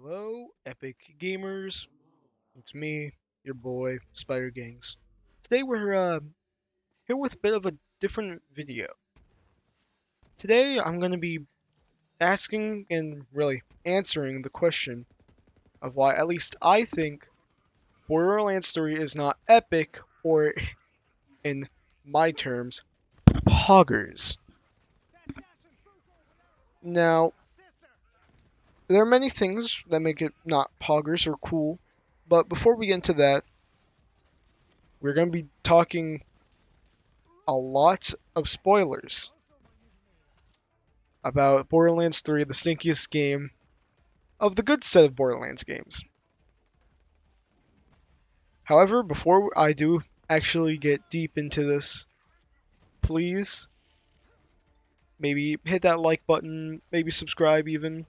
Hello, epic gamers. It's me, your boy, Spider Gangs. Today we're here with a bit of a different video. Today I'm going to be asking and really answering the question of why at least I think Borderlands 3 is not epic or, in my terms, poggers. Now, there are many things that make it not poggers or cool, but before we get into that, we're going to be talking a lot of spoilers about Borderlands 3, the stinkiest game of the good set of Borderlands games. However, before I do actually get deep into this, please maybe hit that like button, maybe subscribe even.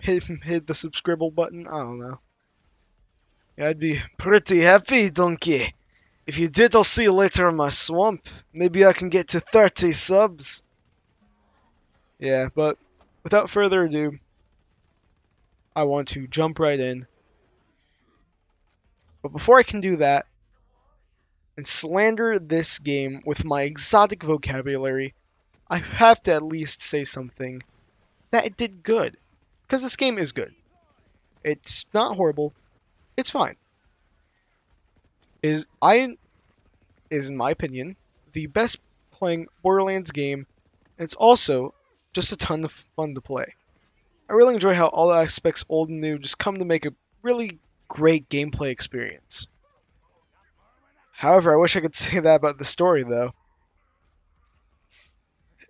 Hit the subscribe button, I don't know. Yeah, I'd be pretty happy, donkey. If you did, I'll see you later in my swamp. Maybe I can get to 30 subs. Yeah, but without further ado, I want to jump right in. But before I can do that, and slander this game with my exotic vocabulary, I have to at least say something that it did good. Because this game is good. It's not horrible. It's fine. Is in my opinion the best playing Borderlands game, and it's also just a ton of fun to play. I really enjoy how all the aspects old and new just come to make a really great gameplay experience. However, I wish I could say that about the story though.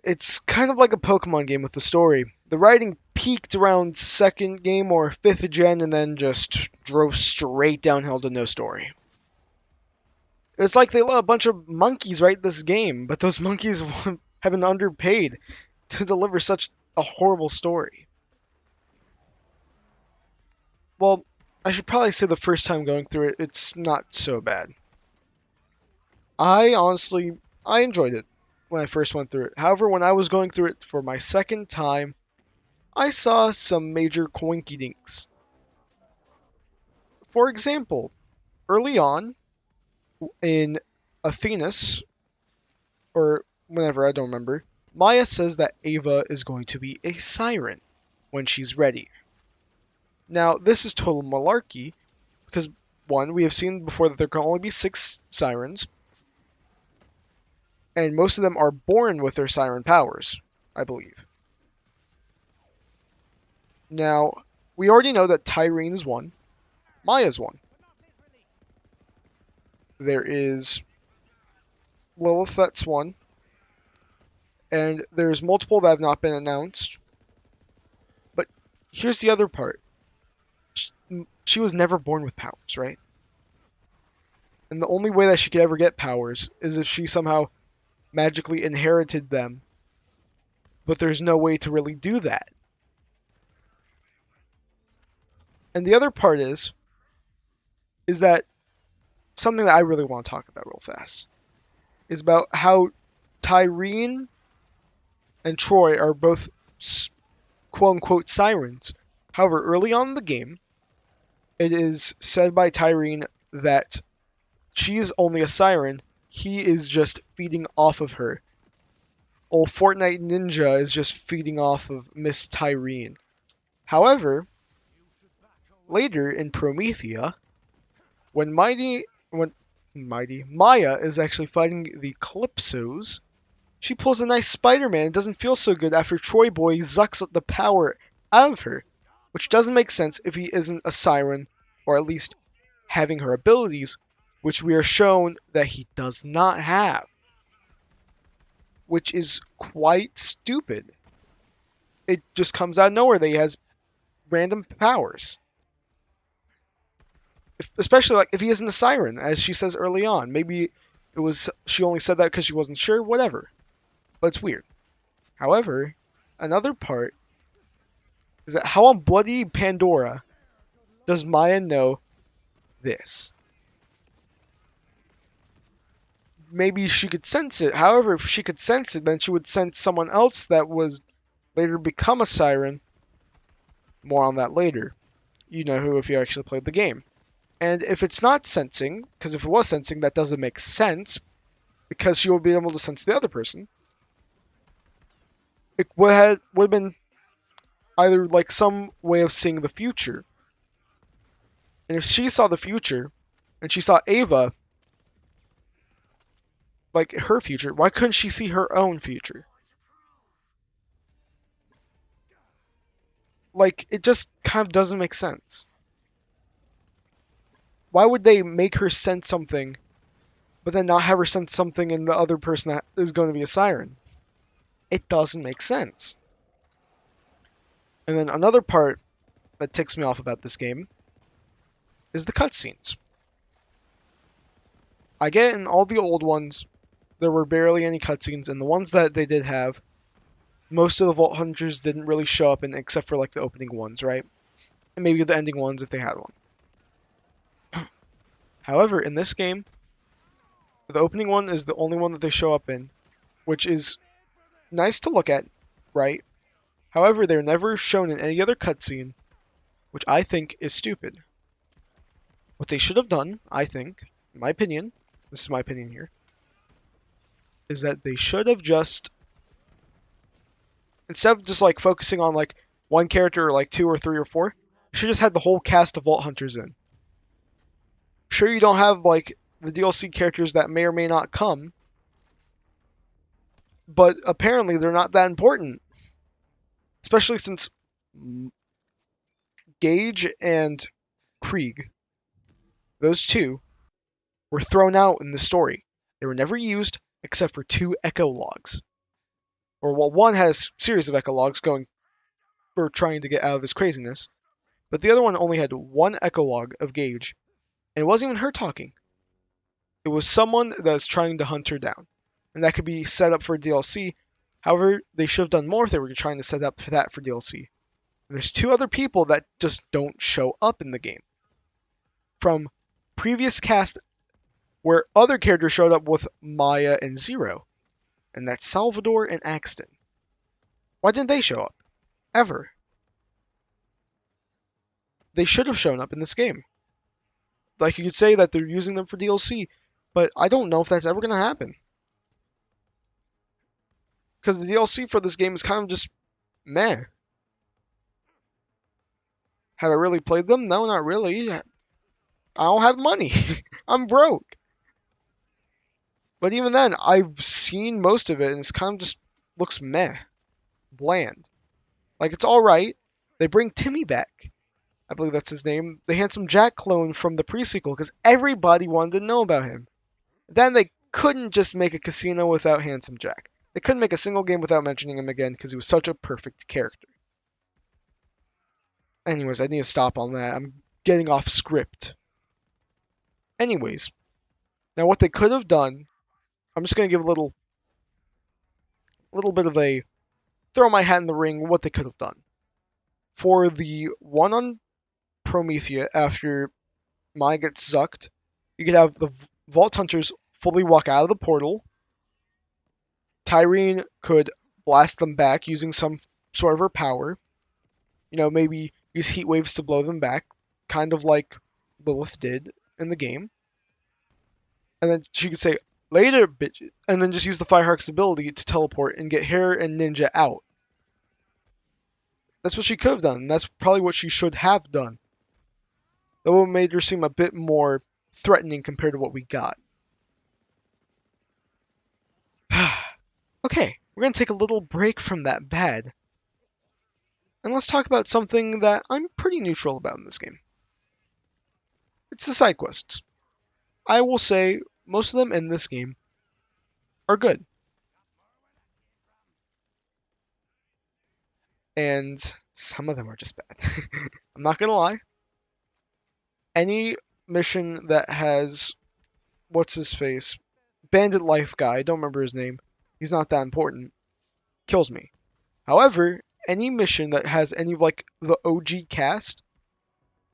It's kind of like a Pokemon game with the story. The writing peaked around second game or fifth gen and then just drove straight downhill to no story. It's like they let a bunch of monkeys write this game, but those monkeys have been underpaid to deliver such a horrible story. Well, I should probably say the first time going through it, it's not so bad. I enjoyed it when I first went through it. However, when I was going through it for my second time, I saw some major coinkydinks. For example, early on in Athenas, or whenever, I don't remember, Maya says that Ava is going to be a siren when she's ready. Now, this is total malarkey, because one, we have seen before that there can only be 6 sirens, and most of them are born with their siren powers, I believe. Now, we already know that Tyreen is one, Maya's one. There is Lilith, that's one, and there's multiple that have not been announced. But here's the other part. She was never born with powers, right? And the only way that she could ever get powers is if she somehow magically inherited them. But there's no way to really do that. And the other part is that something that I really want to talk about real fast is about how Tyreen and Troy are both quote-unquote sirens. However, early on in the game, it is said by Tyreen that she is only a siren, he is just feeding off of her. Old Fortnite Ninja is just feeding off of Miss Tyreen. However, later in Promethea, when Maya is actually fighting the Calypsos, she pulls a nice Spider-Man and doesn't feel so good after Troy Boy zucks the power out of her, which doesn't make sense if he isn't a siren, or at least having her abilities, which we are shown that he does not have, which is quite stupid. It just comes out of nowhere that he has random powers. Especially like if he isn't a siren, as she says early on. Maybe it was she only said that because she wasn't sure, whatever. But it's weird. However, another part is that how on bloody Pandora does Maya know this? Maybe she could sense it. However, if she could sense it, then she would sense someone else that was later become a siren. More on that later. you know who if you actually played the game. And if it's not sensing, because if it was sensing, that doesn't make sense, because she will be able to sense the other person. It would have been either like some way of seeing the future. And if she saw the future, and she saw Ava, like her future, why couldn't she see her own future? Like, it just kind of doesn't make sense. Why would they make her sense something, but then not have her sense something in the other person that is going to be a siren? It doesn't make sense. And then another part that ticks me off about this game is the cutscenes. I get in all the old ones, there were barely any cutscenes, and the ones that they did have, most of the Vault Hunters didn't really show up in, except for like the opening ones, right? And maybe the ending ones if they had one. However, in this game, the opening one is the only one that they show up in, which is nice to look at, right? However, they're never shown in any other cutscene, which I think is stupid. What they should have done, I think, in my opinion, this is my opinion here, is that they should have just, instead of just like focusing on like one character or like two or three or four, you should just had the whole cast of Vault Hunters in. Sure, you don't have like the DLC characters that may or may not come, but apparently they're not that important. Especially since Gage and Krieg, those two, were thrown out in the story. They were never used except for 2 echo logs. Or well, one has a series of echo logs going for trying to get out of his craziness, but the other one only had 1 echo log of Gage, and it wasn't even her talking. It was someone that's trying to hunt her down, and that could be set up for DLC. However, they should have done more if they were trying to set up for that for DLC. And there's 2 other people that just don't show up in the game. From previous cast where other characters showed up with Maya and Zero. And that's Salvador and Axton. Why didn't they show up? Ever. They should have shown up in this game. Like, you could say that they're using them for DLC, but I don't know if that's ever going to happen. Because the DLC for this game is kind of just meh. Have I really played them? No, not really. I don't have money. I'm broke. But even then, I've seen most of it, and it's kind of just looks meh. Bland. Like, it's alright. They bring Timmy back. I believe that's his name. The Handsome Jack clone from the pre-sequel, because everybody wanted to know about him. Then they couldn't just make a casino without Handsome Jack. They couldn't make a single game without mentioning him again, because he was such a perfect character. Anyways, I need to stop on that. I'm getting off script. Anyways, now what they could have done, I'm just going to give a little bit of a throw my hat in the ring what they could have done. For the one on Promethea, after Maya gets zucked, you could have the Vault Hunters fully walk out of the portal. Tyreen could blast them back using some sort of her power. You know, maybe use heat waves to blow them back, kind of like Lilith did in the game. And then she could say, later, bitch, and then just use the Fireheart's ability to teleport and get her and Ninja out. That's what she could have done, and that's probably what she should have done. That would have made her seem a bit more threatening compared to what we got. Okay, we're going to take a little break from that bad. And let's talk about something that I'm pretty neutral about in this game. It's the side quests. I will say most of them in this game are good. And some of them are just bad. I'm not gonna lie. Any mission that has, what's his face? Bandit Life guy, I don't remember his name. He's not that important. Kills me. However, any mission that has any of like the OG cast,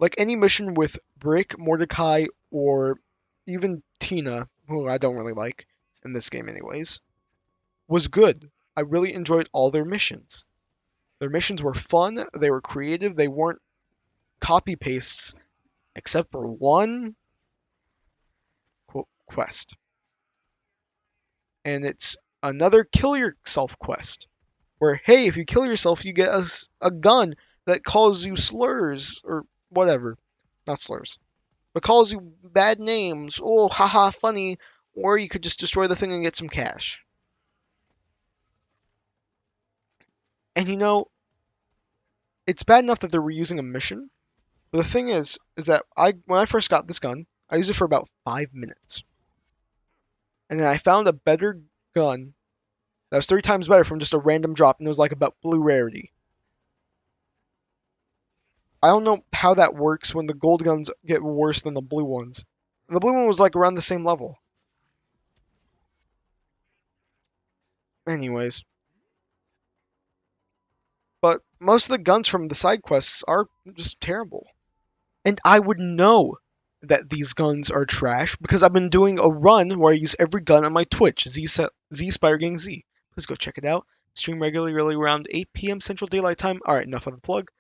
like any mission with Brick, Mordecai, or even Tina, who I don't really like in this game anyways, was good. I really enjoyed all their missions. Their missions were fun, they were creative, they weren't copy pastes except for one quest. And it's another kill yourself quest. Where, hey, if you kill yourself, you get a gun that calls you slurs or whatever. Not slurs, but calls you bad names. Oh, haha, funny. Or you could just destroy the thing and get some cash. And it's bad enough that they're reusing a mission. But the thing is that when I first got this gun, I used it for about 5 minutes. And then I found a better gun that was 3 times better from just a random drop, and it was like about blue rarity. I don't know how that works when the gold guns get worse than the blue ones. And the blue one was like around the same level. Anyways, but most of the guns from the side quests are just terrible. And I would know that these guns are trash because I've been doing a run where I use every gun on my Twitch, Z Spider Gang Z. Please go check it out. Stream regularly around 8 p.m. Central Daylight Time. Alright, enough of the plug.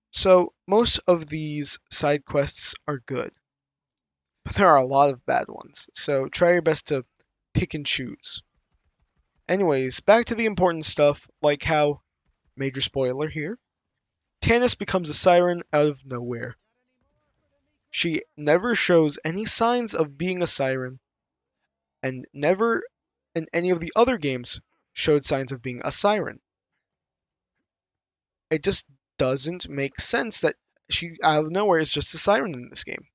So, most of these side quests are good, but there are a lot of bad ones. So, try your best to pick and choose. Anyways, back to the important stuff, like how, major spoiler here, Tannis becomes a siren out of nowhere. She never shows any signs of being a siren, and never in any of the other games showed signs of being a siren. It just doesn't make sense that she out of nowhere is just a siren in this game.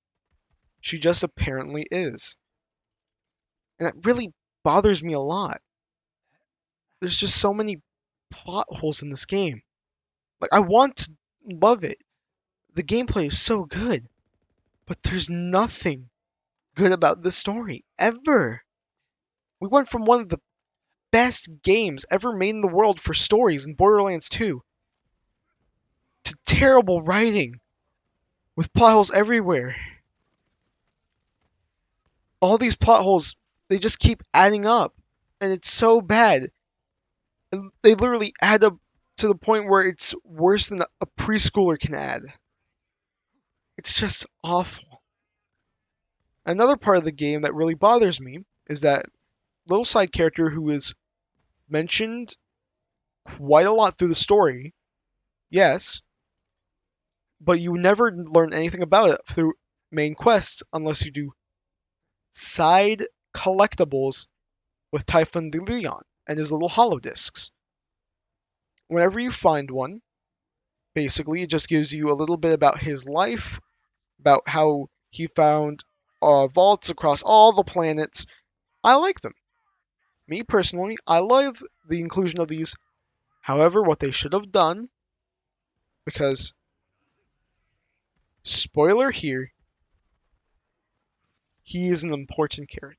She just apparently is. And that really bothers me a lot. There's just so many plot holes in this game. Like, I want to love it. The gameplay is so good. But there's nothing good about this story, ever. We went from one of the best games ever made in the world for stories in Borderlands 2 to terrible writing with plot holes everywhere. All these plot holes, they just keep adding up. And it's so bad. And they literally add up to the point where it's worse than a preschooler can add. It's just awful. Another part of the game that really bothers me is that little side character who is mentioned quite a lot through the story, yes, but you never learn anything about it through main quests unless you do side collectibles with Typhon de Leon and his little hollow discs. Whenever you find one, basically it just gives you a little bit about his life, about how he found vaults across all the planets. I like them. Me personally, I love the inclusion of these. However, what they should have done, because spoiler here, he is an important character,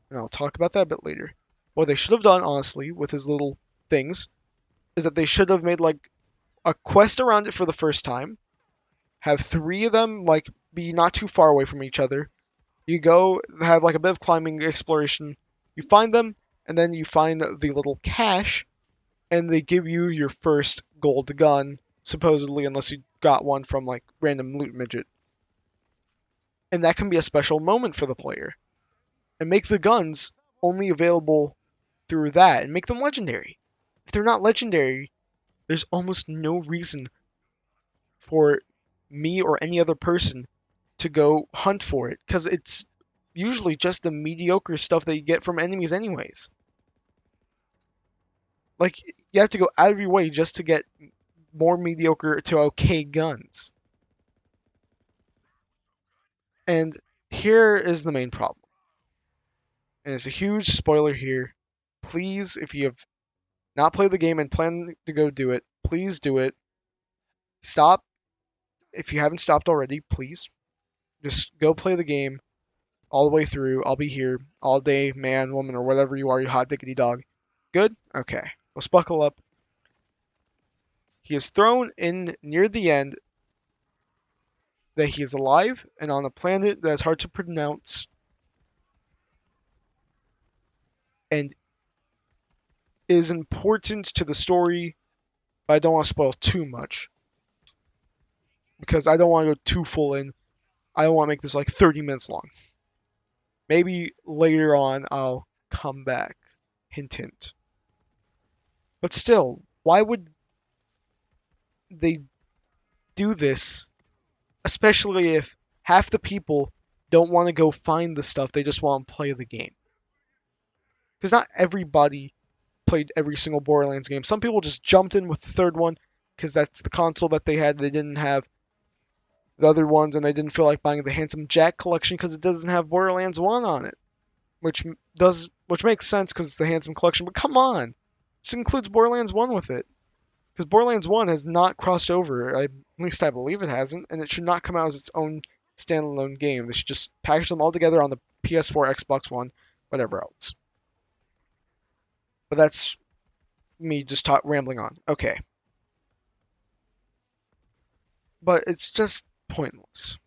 and I'll talk about that a bit later. What they should have done, honestly, with his little things, is that they should have made like a quest around it for the first time, have 3 of them like be not too far away from each other. You go have like a bit of climbing exploration, you find them, and then you find the little cache, and they give you your first gold gun, supposedly, unless you got one from like random loot midget. And that can be a special moment for the player. And make the guns only available through that, and make them legendary. If they're not legendary, there's almost no reason for me or any other person to go hunt for it, because it's usually just the mediocre stuff that you get from enemies anyways. Like, you have to go out of your way just to get more mediocre to okay guns. And here is the main problem. And it's a huge spoiler here. Please, if you have not played the game and plan to go do it, please do it. Stop. If you haven't stopped already, please. Just go play the game all the way through. I'll be here all day, man, woman, or whatever you are, you hot diggity dog. Good? Okay. Let's buckle up. He is thrown in near the end that he is alive and on a planet that is hard to pronounce and is important to the story, but I don't want to spoil too much. because I don't want to go too full in. I don't want to make this like 30 minutes long. Maybe later on I'll come back. Hint, hint. But still, why would they do this? Especially if half the people don't want to go find the stuff, they just want to play the game. Because not everybody played every single Borderlands game. Some people just jumped in with the third one because that's the console that they had. They didn't have the other ones, and they didn't feel like buying the Handsome Jack collection because it doesn't have Borderlands 1 on it. Which makes sense because it's the Handsome collection, but come on. This includes Borderlands 1 with it. Because Borderlands 1 has not crossed over, at least I believe it hasn't, and it should not come out as its own standalone game. They should just package them all together on the PS4, Xbox One, whatever else. But that's me just rambling on. Okay. But it's just pointless.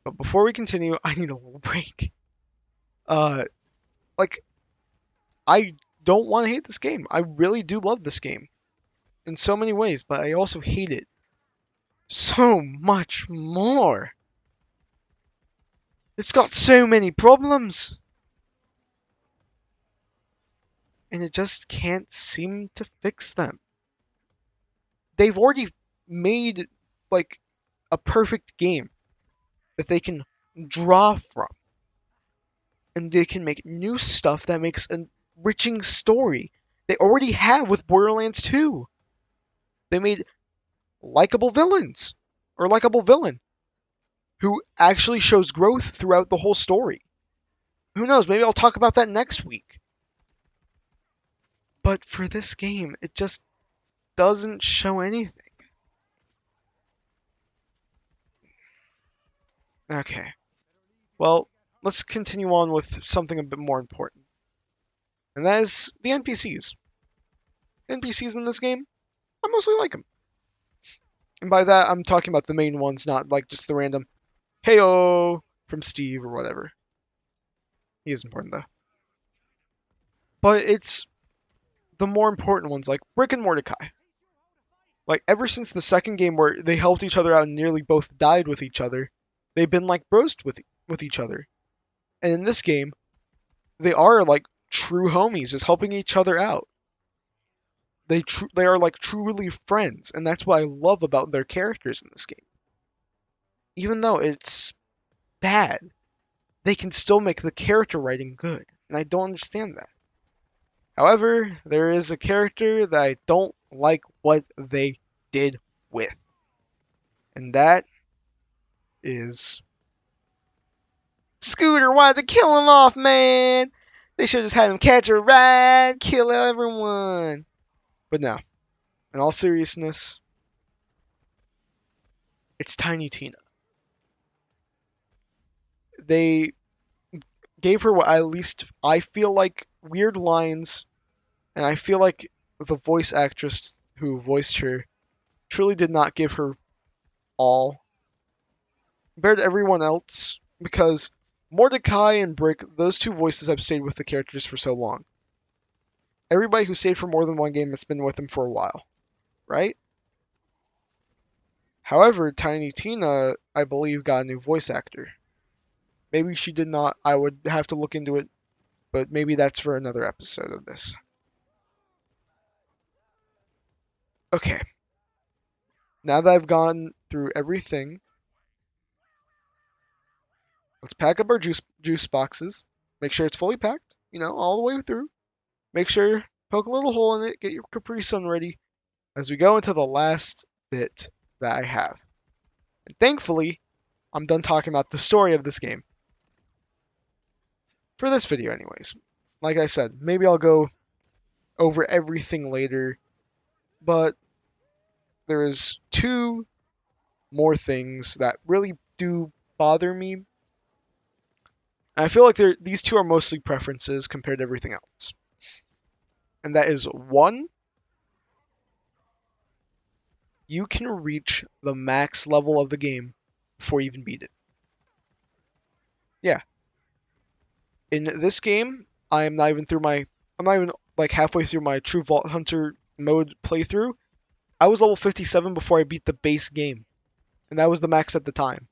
But before we continue, I need a little break. Like, I don't want to hate this game. I really do love this game in so many ways, but I also hate it so much more. It's got so many problems. And it just can't seem to fix them. They've already made, like, a perfect game that they can draw from. And they can make new stuff that makes an enriching story. They already have with Borderlands 2. They made likable villains, or likable villain, who actually shows growth throughout the whole story. Who knows, maybe I'll talk about that next week. But for this game, it just doesn't show anything. Okay. Well, let's continue on with something a bit more important. And that is the NPCs. NPCs in this game, I mostly like them. And by that, I'm talking about the main ones, not like just the random, "Heyo" from Steve or whatever. He is important though. But it's the more important ones, like Brick and Mordecai. Like, ever since the second game where they helped each other out and nearly both died with each other, they've been like bros with each other. And in this game, they are like true homies, just helping each other out. They are like truly friends, and that's what I love about their characters in this game. Even though it's bad, they can still make the character writing good, and I don't understand that. However, there is a character that I don't like what they did with, and that is Scooter. Wanted to kill him off, man. They should have just had him catch a ride, kill everyone. But no, in all seriousness, it's Tiny Tina. They gave her what at least I feel like weird lines, and I feel like the voice actress who voiced her truly did not give her all compared to everyone else, because Mordecai and Brick, those two voices have stayed with the characters for so long. Everybody who stayed for more than one game has been with them for a while, right? However, Tiny Tina, I believe, got a new voice actor. Maybe she did not. I would have to look into it, but maybe that's for another episode of this. Okay. Now that I've gone through everything, let's pack up our juice boxes. Make sure it's fully packed, all the way through. Make sure, poke a little hole in it, get your Capri Sun ready as we go into the last bit that I have. And thankfully, I'm done talking about the story of this game. For this video anyways. Like I said, maybe I'll go over everything later, but there is two more things that really do bother me. And I feel like these two are mostly preferences compared to everything else. And that is, one, you can reach the max level of the game before you even beat it. Yeah. In this game, I'm not even like halfway through my True Vault Hunter mode playthrough. I was level 57 before I beat the base game. and that was the max at the time.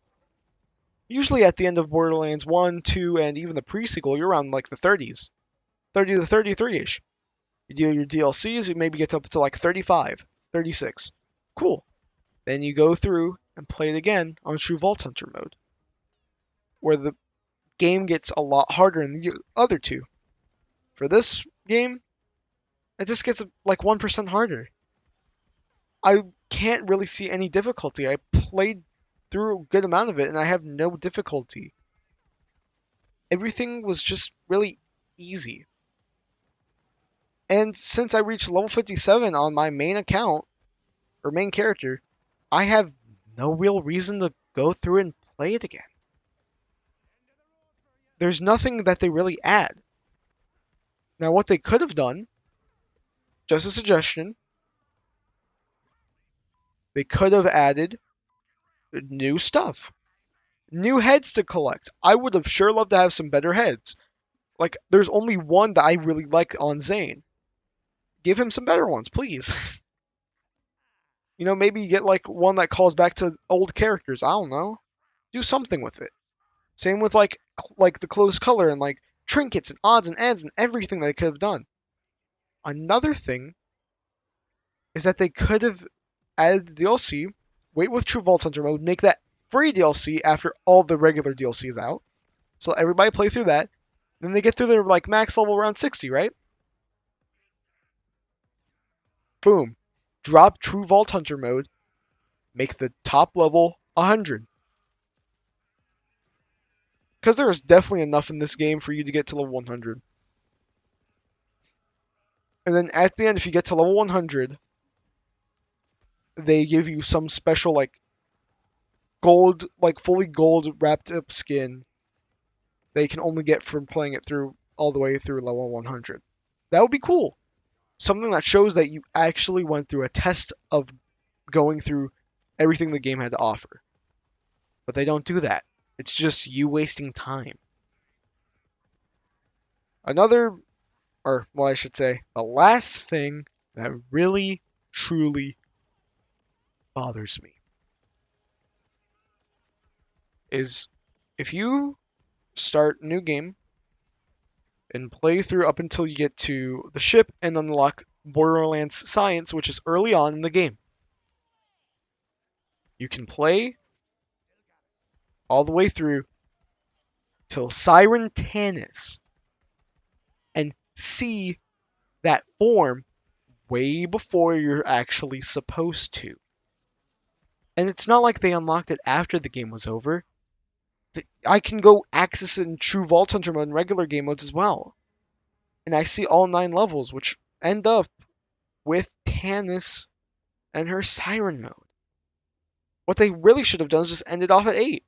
Usually at the end of Borderlands 1, 2, and even the pre-sequel, you're around like the 30s. 30 to 33-ish. You do your DLCs, you maybe get up to like 35, 36. Cool. Then you go through and play it again on True Vault Hunter mode, where the game gets a lot harder than the other two. For this game, it just gets like 1% harder. I can't really see any difficulty. I played through a good amount of it and I have no difficulty. Everything was just really easy. And since I reached level 57 on my main account, or main character, I have no real reason to go through and play it again. There's nothing that they really add. Now, what they could have done, just a suggestion, they could have added new stuff. New heads to collect. I would have sure loved to have some better heads. Like, there's only one that I really like on Zane. Give him some better ones, please. You know, maybe you get like one that calls back to old characters. I don't know. Do something with it. Same with like the clothes color and like trinkets and odds and ends and everything they could have done. Another thing is that they could have added the DLC, wait with True Vault Hunter mode, make that free DLC after all the regular DLC is out. So everybody play through that. Then they get through their like max level around 60, right? Boom. Drop True Vault Hunter mode. Make the top level 100. Because there is definitely enough in this game for you to get to level 100. And then at the end, if you get to level 100, they give you some special like gold, like fully gold wrapped up skin that you can only get from playing it through all the way through level 100. That would be cool. Something that shows that you actually went through a test of going through everything the game had to offer. But they don't do that. It's just you wasting time. Another, or well, I should say, the last thing that really, truly bothers me is if you start a new game and play through up until you get to the ship and unlock Borderlands Science, which is early on in the game. You can play all the way through till Siren Tannis and see that form way before you're actually supposed to. And it's not like they unlocked it after the game was over. I can go access it in True Vault Hunter mode and regular game modes as well. And I see all 9 levels, which end up with Tannis and her Siren mode. What they really should have done is just end it off at 8.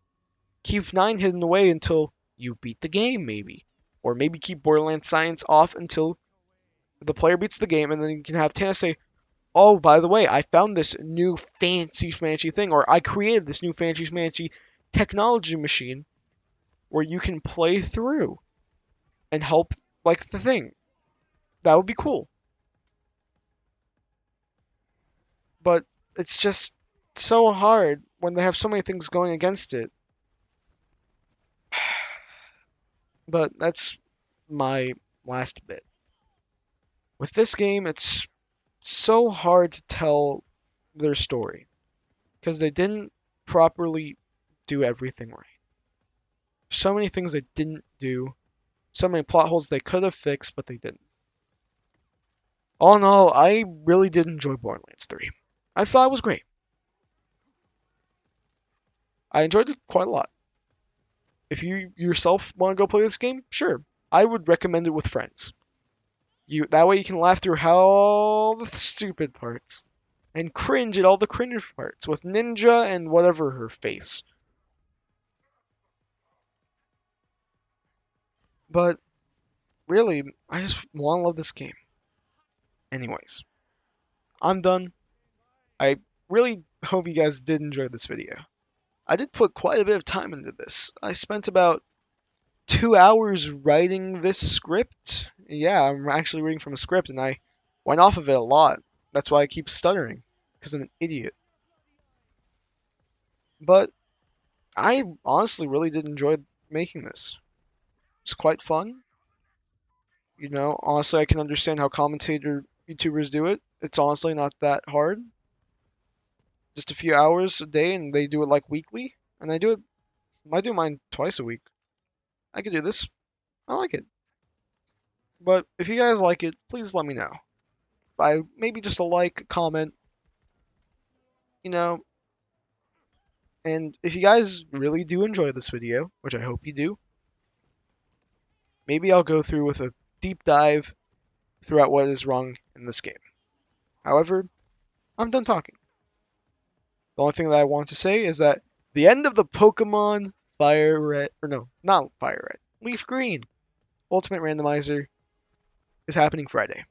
Keep 9 hidden away until you beat the game, maybe. Or maybe keep Borderlands Science off until the player beats the game, and then you can have Tannis say, oh, by the way, I found this new fancy schmancy thing, or I created this new fancy schmancy technology machine where you can play through and help, like, the thing. That would be cool. But it's just so hard when they have so many things going against it. But that's my last bit. With this game, it's so hard to tell their story because they didn't properly do everything right. So many things they didn't do, so many plot holes they could have fixed, but they didn't. All in all, I really did enjoy Borderlands 3. I thought it was great. I enjoyed it quite a lot. If you yourself want to go play this game, sure. I would recommend it with friends. That way you can laugh through all the stupid parts and cringe at all the cringe parts with Ninja and whatever her face. But really, I just want to love this game. Anyways, I'm done. I really hope you guys did enjoy this video. I did put quite a bit of time into this. I spent about 2 hours writing this script. Yeah, I'm actually reading from a script, and I went off of it a lot. That's why I keep stuttering, because I'm an idiot. But I honestly really did enjoy making this. It's quite fun. Honestly, I can understand how commentator YouTubers do it. It's honestly not that hard. Just a few hours a day, and they do it like weekly. And I do mine twice a week. I could do this. I like it. But if you guys like it, please let me know. By maybe just a like, comment, you know. And if you guys really do enjoy this video, which I hope you do, maybe I'll go through with a deep dive throughout what is wrong in this game. However, I'm done talking. The only thing that I want to say is that the end of the Pokemon Fire Red, or no, not Fire Red, Leaf Green Ultimate Randomizer is happening Friday.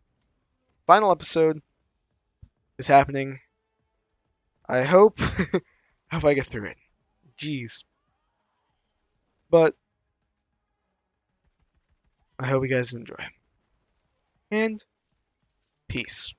Final episode is happening. I hope, hope I get through it. Jeez. But I hope you guys enjoy. And peace.